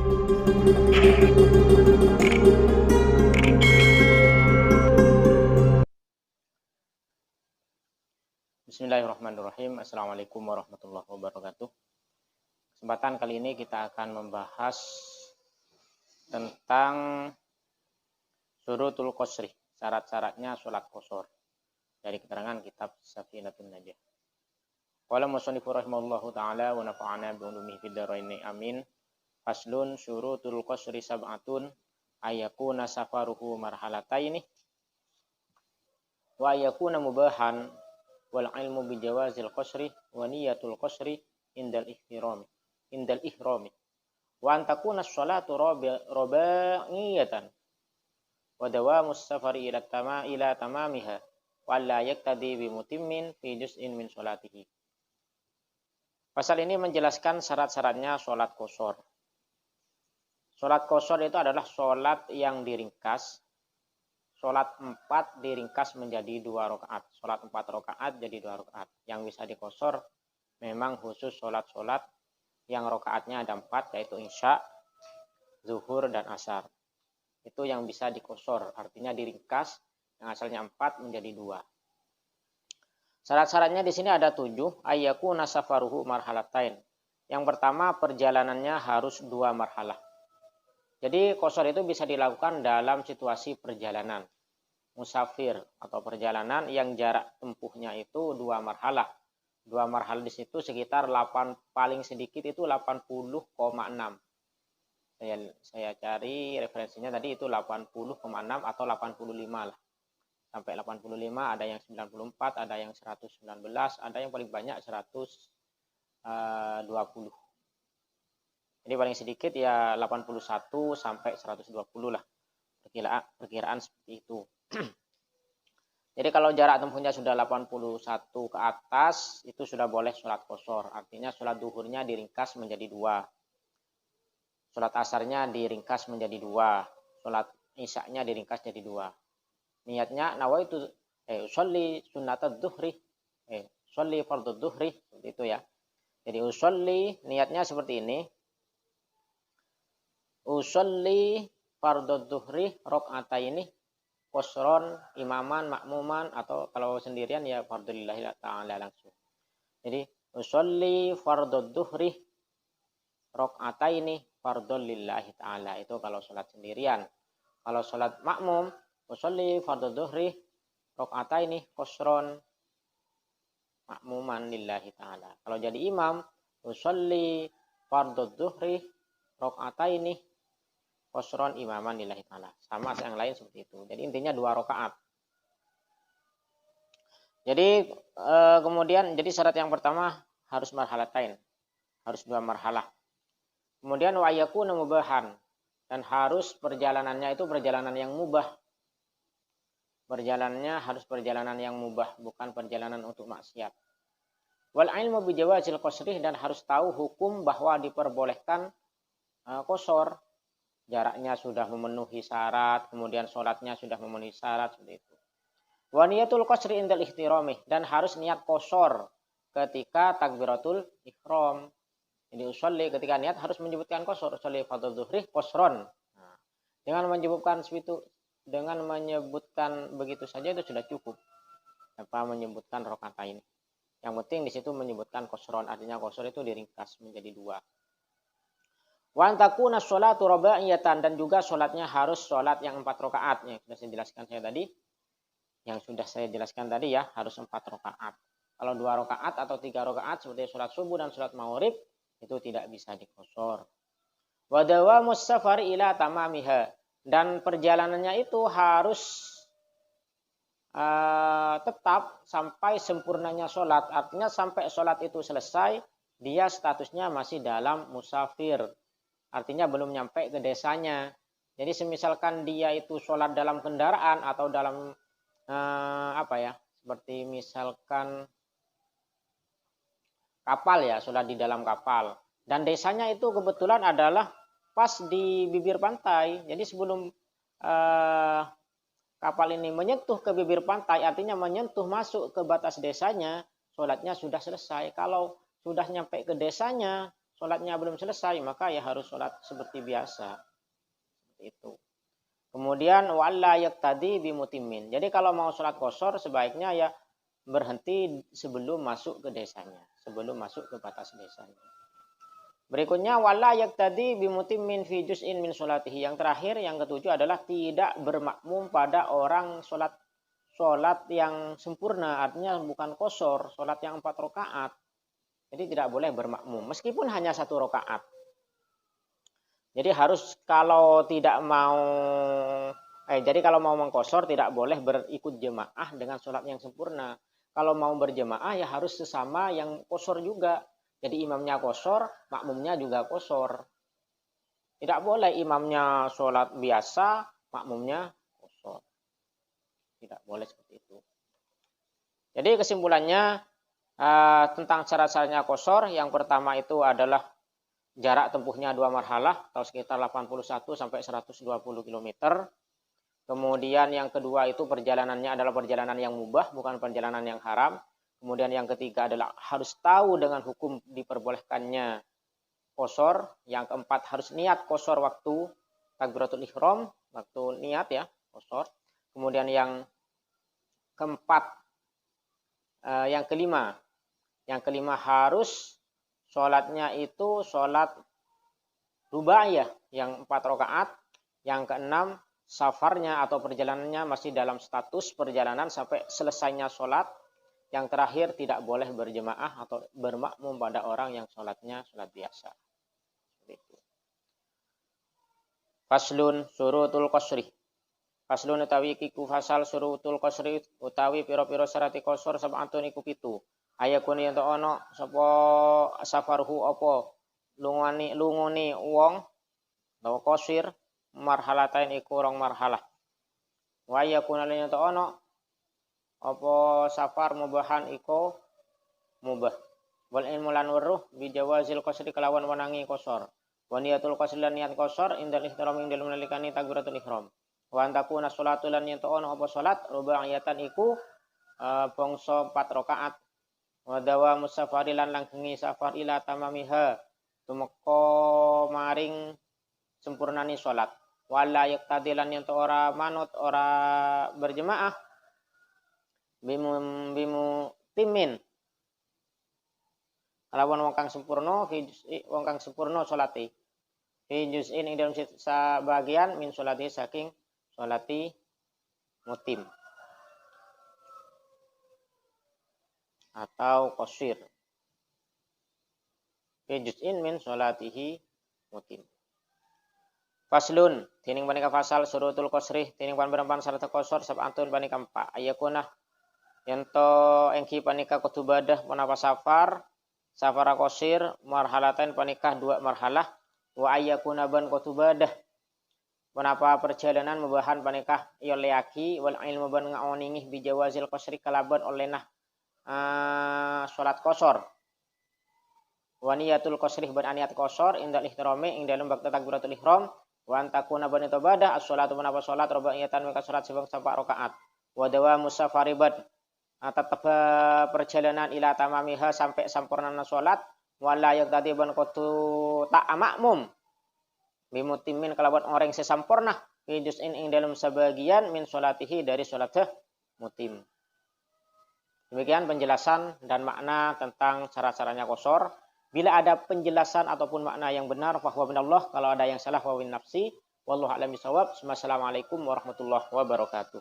Bismillahirrahmanirrahim. Assalamualaikum warahmatullahi wabarakatuh. Kesempatan kali ini kita akan membahas tentang syurutul qasri, syarat-syaratnya sholat qasar, dari keterangan kitab Safinatun Najah. Qala musannifu rahimahullahu ta'ala wa nafa'ana bi ulumihi fid dharain amin. Faslun syurutul qasri sab'atun ayakuna safaruhu marhalataini wa ayakuna mubahan wal ilmu bi jawazil qasri wa niyatul qasri indal ihrami wa an takuna sholatu raba'iyatan wa dawamus safari ila tamamiha wa la yaktadi bi mutimmin fi juz'in min sholatihi. Pasal ini menjelaskan syarat-syaratnya sholat qasar. Sholat qasar itu adalah sholat yang diringkas. Sholat 4 diringkas menjadi 2 rakaat. Sholat 4 rakaat jadi 2 rakaat. Yang bisa diqasar memang khusus sholat-sholat yang rakaatnya ada 4, yaitu isya, zuhur, dan asar. Itu yang bisa diqasar, artinya diringkas, yang asalnya 4 menjadi 2. Syarat-syaratnya di sini ada 7. Ayyakuna safaruhu marhalatain. Yang pertama, perjalanannya harus 2 marhalah. Jadi qasar itu bisa dilakukan dalam situasi perjalanan. Musafir atau perjalanan yang jarak tempuhnya itu 2 marhalah. 2 marhalah di situ sekitar 8, paling sedikit itu 80,6. Saya cari referensinya tadi itu 80,6 atau 85 lah. Sampai 85, ada yang 94, ada yang 119, ada yang paling banyak 120. Jadi paling sedikit ya 81 sampai 120 lah. Perkiraan seperti itu. Jadi kalau jarak tempuhnya sudah 81 ke atas, itu sudah boleh sholat qasar. Artinya sholat duhurnya diringkas menjadi 2. Sholat asarnya diringkas menjadi 2. Sholat isyaknya diringkas jadi 2. Niatnya nawaitu usolli sunnatad duhri, usolli fardhu duhri, seperti itu ya. Jadi usolli niatnya seperti ini. Usolli fardhu duhri rakaataini qasron imaman makmuman, atau kalau sendirian ya fardhulillahi ta'ala langsung. Jadi usolli fardhu duhri rakaataini fardhulillahi ta'ala, itu kalau sholat sendirian. Kalau sholat makmum usolli fardhu duhri rakaataini qasron makmuman lillahi ta'ala. Kalau jadi imam usolli fardhu duhri rakaataini qasron imaman lillahi ta'ala. Sama yang lain seperti itu. Jadi intinya 2 rakaat. Jadi kemudian jadi syarat yang pertama harus marhalatain. Harus 2 marhalah. Kemudian wa yakuna mubahan, dan harus perjalanannya itu perjalanan yang mubah. Perjalanannya harus perjalanan yang mubah, bukan perjalanan untuk maksiat. Wal ilmu bi jawazil qasri, dan harus tahu hukum bahwa diperbolehkan qasar. Jaraknya sudah memenuhi syarat, kemudian sholatnya sudah memenuhi syarat, seperti itu. Wa niyatul qasri indal ihtirami, dan harus niat qasar ketika takbiratul ihram. Jadi usolli ketika niat harus menyebutkan qasar, usolli fardhu dhuhri qasron. Nah, dengan menyebutkan begitu saja itu sudah cukup. Tanpa menyebutkan rakaatain. Yang penting di situ menyebutkan qasron, artinya qasar itu diringkas menjadi 2. Wa antakuna sholatu raba'iyatan, dan juga sholatnya harus sholat yang 4 rakaat. Yang sudah saya jelaskan tadi ya, harus 4 rakaat. Kalau 2 rakaat atau 3 rakaat seperti sholat subuh dan sholat maghrib itu tidak bisa diqasar. Wa dawamus safari ila tamamiha, dan perjalanannya itu harus tetap sampai sempurnanya sholat. Artinya sampai sholat itu selesai, dia statusnya masih dalam musafir. Artinya belum nyampe ke desanya. Jadi semisalkan dia itu sholat dalam kendaraan atau dalam seperti misalkan kapal ya, sholat di dalam kapal. Dan desanya itu kebetulan adalah pas di bibir pantai. Jadi sebelum kapal ini menyentuh ke bibir pantai, artinya menyentuh masuk ke batas desanya, sholatnya sudah selesai. Kalau sudah nyampe ke desanya, sholatnya belum selesai, maka ya harus sholat seperti biasa. Seperti itu. Kemudian wala yaqtadi bimutimin. Jadi kalau mau sholat qashar sebaiknya ya berhenti sebelum masuk ke desanya, sebelum masuk ke batas desanya. Berikutnya wala yaqtadi bimutimin fi juz'in min sholatihi. Yang terakhir, yang ketujuh adalah tidak bermakmum pada orang sholat yang sempurna, artinya bukan qashar, sholat yang 4 rakaat. Jadi tidak boleh bermakmum meskipun hanya 1 rakaat. Jadi harus kalau mau mengqashar tidak boleh berikut jemaah dengan sholat yang sempurna. Kalau mau berjemaah ya harus sesama yang qashar juga. Jadi imamnya qashar, makmumnya juga qashar. Tidak boleh imamnya sholat biasa, makmumnya qashar. Tidak boleh seperti itu. Jadi kesimpulannya tentang syarat-syaratnya qashar, yang pertama itu adalah jarak tempuhnya 2 marhalah atau sekitar 81 sampai 120 km. Kemudian yang kedua itu perjalanannya adalah perjalanan yang mubah, bukan perjalanan yang haram. Kemudian yang ketiga adalah harus tahu dengan hukum diperbolehkannya qashar. Yang keempat harus niat qashar waktu takbiratul ihram, waktu niat ya qashar. Kemudian yang keempat, yang kelima harus sholatnya itu sholat rubaiyah yang 4 rakaat. Yang keenam, safarnya atau perjalanannya masih dalam status perjalanan sampai selesainya sholat. Yang terakhir, tidak boleh berjemaah atau bermakmum pada orang yang sholatnya sholat biasa. Faslun surutul qasri. Faslun utawi iku fasal surutul qasri utawi pira-pira syarat qashar sab'atun iku 7. Ayakun yen ana sapa safarhu apa lungone wong utawa qasir marhalatain iku 2 marhalah. Wa yakun yen ana apa safar mubahan iku mubah. Wal ilmu lan weruh bi jawazil qasri kelawan wenangi qashar. Wa niyatul qasri lan niat qashar indal ihram ing dalem nalikane takbiratul ihram. Wa antakuna sholatu lan yen ana apa salat rubaiyatan iku bangsa 4 rakaat. Wa dawa musafari lan langgengi safar ila tamamiha tumeka maring sempurnani salat. Wala yaqtadi lan yen ora manut ora berjemaah bimu timin kalawan wong kang sempurna salate fi juz'in ing dalem sabagian min salati saking salati mutim atau qasir. Fi juz'in min salatihi mutim. Faslun tining panika fasal surutul qasri tining pan syarat qashar sab'atun panika 4. Ayakunah yanto engki panika kutubadah punapa safar qasir marhalatain panika 2 marhalah. Wa ayakuna ban kutubadah punapa perjalanan mubahan panika ya leaki wal ilmu ban ngaoningi bijawazil qasri kalaban olenah salat qashar. Wa niyatul qasri ban aniat qashar indal ihtirami ing dalem bakta takbiratul ihram. Wa antakuna ban ibadah as-sholatu punapa salat rubaiyatan maka salat sebang 4 rakaat. Wa dawamu safari bad tetap perjalanan ila tamamiha sampai sempurnana salat. Wala yaqtadi ban kudu tak makmum bimutimin kalawan orang sesampurna fi juz'in ing dalam sebagian min salatihi dari salatih mutim. Demikian penjelasan dan makna tentang cara-caranya qashar. Bila ada penjelasan ataupun makna yang benar fahuwa minallah, kalau ada yang salah fahuwa min nafsi. Wallahu a'lam bishawab. Wassalamualaikum warahmatullahi wabarakatuh.